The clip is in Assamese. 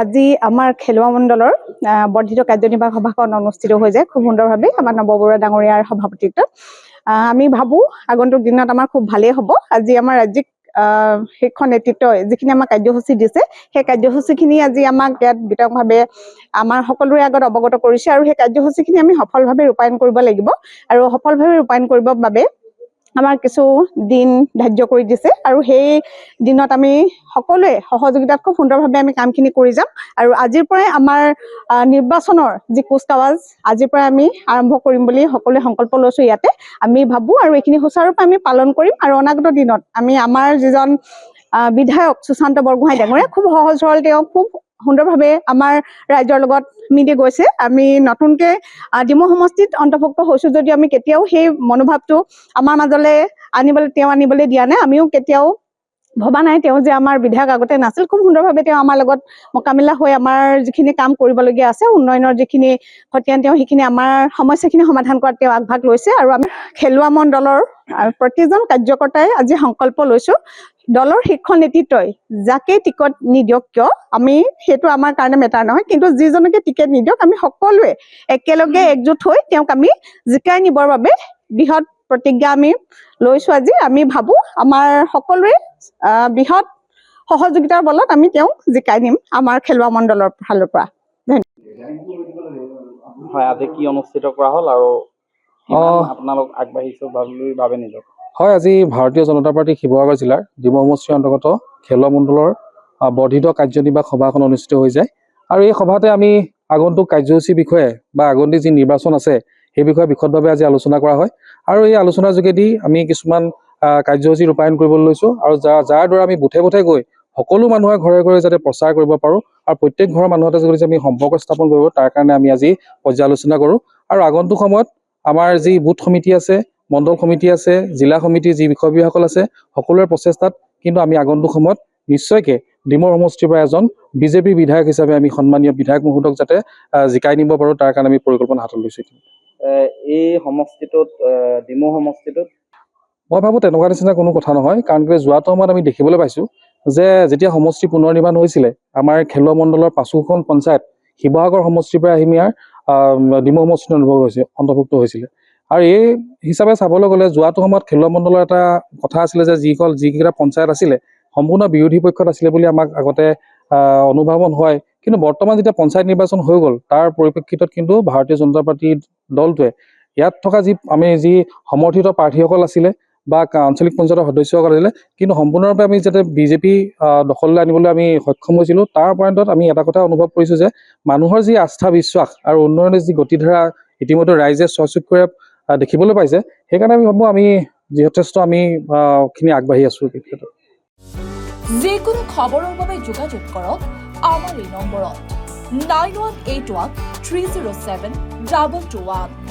আজি আমাৰ খেলুৱা মণ্ডলৰ বৰ্ধিত কাৰ্যনিৰ্বাহক সভাখন অনুষ্ঠিত হৈ যায় খুব সুন্দৰভাৱে আমাৰ নৱ বৰুৱা ডাঙৰীয়াৰ সভাপতিত্বত। আমি ভাবো আগন্তুক দিনত আমাৰ খুব ভালেই হ'ব। আজি আমাৰ ৰাজ্যিক শিক্ষা নেতৃত্বই যিখিনি আমাৰ কাৰ্যসূচী দিছে সেই কাৰ্যসূচীখিনি আজি আমাক ইয়াত বিতংভাৱে আমাৰ সকলোৰে আগত অৱগত কৰিছে আৰু সেই কাৰ্যসূচীখিনি আমি সফলভাৱে ৰূপায়ণ কৰিব লাগিব আৰু সফলভাৱে ৰূপায়ণ কৰিবৰ বাবে আমাৰ কিছু দিন ধাৰ্য কৰি দিছে আৰু সেই দিনত আমি সকলোৱে সহযোগিতাত খুব সুন্দৰভাৱে আমি কামখিনি কৰি যাম আৰু আজিৰ পৰাই আমাৰ নিৰ্বাচনৰ যি কুচকাৱাজ আজিৰ পৰাই আমি আৰম্ভ কৰিম বুলি সকলোৱে সংকল্প লৈছো। ইয়াতে আমি ভাবো আৰু এইখিনি সুচাৰুৰূপে আমি পালন কৰিম আৰু অনাগত দিনত আমি আমাৰ যিজন বিধায়ক সুশান্ত বৰগোহাঁই ডাঙৰীয়া খুব সহজ সৰল, তেওঁ খুব সুন্দৰভাৱে আমাৰ ৰাইজৰ লগত মিলি গৈছে। আমি নতুনকৈ ডিমৌ সমষ্টিত অন্তৰ্ভুক্ত হৈছো যদিও আমি কেতিয়াও সেই মনোভাৱটো আমাৰ মাজলৈ আনিবলৈ দিয়া নাই। আমিও কেতিয়াও ভবা নাই তেওঁ যে আমাৰ বিধায়ক আগতে নাছিল। খুব সুন্দৰভাৱে তেওঁ আমাৰ লগত মোকামিলা হৈ আমাৰ যিখিনি কাম কৰিবলগীয়া আছে উন্নয়নৰ যিখিনি খতিয়ান তেওঁ সেইখিনি আমাৰ সমস্যাখিনি সমাধান কৰাত তেওঁ আগভাগ লৈছে আৰু আমি খেলুৱা মণ্ডলৰ প্ৰতিজন কাৰ্যকৰ্তাই আজি সংকল্প লৈছো দলৰ শীৰ্ষ নেতৃত্বই যাকে টিকট নিদিয়ক কিয় আমি সেইটো আমাৰ কাৰণে মেটাৰ নহয়, কিন্তু যিজনকে টিকেট নিদিয়ক আমি সকলোৱে একেলগে একজোট হৈ তেওঁক আমি জিকাই নিবৰ বাবে বৃহৎ প্ৰতিজ্ঞা আমি লৈছো। আজি আমি ভাবো আমাৰ সকলোৰে বৃহৎ সহযোগিতাৰ বলত আমি তেওঁক জিকাই নিম আমাৰ খেলুৱা মণ্ডলৰ ফালৰ পৰা। হয়, আজি কি অনুষ্ঠিত কৰা হ'ল আৰু আপোনালোক আগবাঢ়িছো বুলি ভাবে নিজক? হয়, আজি ভাৰতীয় জনতা পাৰ্টি শিৱসাগৰ জিলাৰ ডিমৌ সমষ্টিৰ অন্তৰ্গত খেলুৱা মণ্ডলৰ বৰ্ধিত কাৰ্যনিৰ্বাহক সভাখন অনুষ্ঠিত হৈ যায় আৰু এই সভাতে আমি আগন্তুক কাৰ্যসূচীৰ বিষয়ে বা আগন্তুক যি নিৰ্বাচন আছে সেই বিষয়ে বিশদভাৱে আজি আলোচনা কৰা হয় আৰু এই আলোচনাৰ যোগেদি আমি কিছুমান কাৰ্যসূচী ৰূপায়ণ কৰিবলৈ লৈছোঁ আৰু যাৰ দ্বাৰা আমি বুথে বুথে গৈ সকলো মানুহৰ ঘৰে ঘৰে যাতে প্ৰচাৰ কৰিব পাৰোঁ আৰু প্ৰত্যেক ঘৰৰ মানুহতে যদি আমি সম্পৰ্ক স্থাপন কৰিব তাৰ কাৰণে আমি আজি পৰ্যালোচনা কৰোঁ আৰু আগন্তুক সময়ত আমাৰ যি বুথ সমিতি আছে, মণ্ডল সমিতি আছে, জিলা সমিতিৰ যি বিষয়ববীয়াসকল আছে সকলোৰে প্ৰচেষ্টাত কিন্তু আমি আগন্তুক সময়ত নিশ্চয়কৈ ডিমৌ সমষ্টিৰ পৰা এজন বিজেপি বিধায়ক হিচাপে আমি সন্মানীয় বিধায়ক মহোদয়ক যাতে জিকাই নিব পাৰোঁ তাৰ কাৰণে আমি পৰিকল্পনা হাতত লৈছোঁ। এই সমষ্টিটোত ডিমৌ সমষ্টিটোত মই ভাবোঁ তেনেকুৱা নিচিনা কোনো কথা নহয়, কাৰণ যোৱাটো সময়ত আমি দেখিবলৈ পাইছোঁ যে যেতিয়া সমষ্টি পুনৰ নিৰ্মাণ হৈছিলে আমাৰ খেলুৱা মণ্ডলৰ 5খন পঞ্চায়ত শিৱসাগৰ সমষ্টিৰ পৰা আহি ইয়াৰ ডিমৌ সমষ্টিত অন্তৰ্ভুক্ত হৈছিলে আৰু এই হিচাপে চাবলৈ গ'লে যোৱাটো সময়ত খেলুৱা মণ্ডলৰ এটা কথা আছিলে যে যিকেইটা পঞ্চায়ত আছিলে সম্পূৰ্ণ বিৰোধী পক্ষত আছিলে বুলি আমাক আগতে অনুধাৱন হয়, কিন্তু বৰ্তমান যেতিয়া পঞ্চায়ত নিৰ্বাচন হৈ গ'ল তাৰ পৰিপ্ৰেক্ষিতত কিন্তু ভাৰতীয় জনতা পাৰ্টীৰ দলটোৱে ইয়াত থকা যি সমৰ্থিত প্ৰাৰ্থীসকল আছিলে বা আঞ্চলিক পঞ্চায়তৰ সদস্যসকল আছিলে কিন্তু সম্পূৰ্ণৰূপে আমি যাতে বিজেপি দখললৈ আনিবলৈ আমি সক্ষম হৈছিলোঁ। তাৰ পইণ্টত আমি এটা কথা অনুভৱ কৰিছোঁ যে মানুহৰ যি আস্থা বিশ্বাস আৰু উন্নয়নৰ যি গতিধাৰা ইতিমধ্যে ৰাইজে স্বচক্ষুৰে দেখিবলৈ পাইছে, সেইকাৰণে আমি ভাবোঁ আমি যথেষ্ট খিনি আগবাঢ়ি আছোঁ। যিকোনো খবৰৰ বাবে যোগাযোগ কৰক আমাৰ এই নম্বৰত 9181 307 221।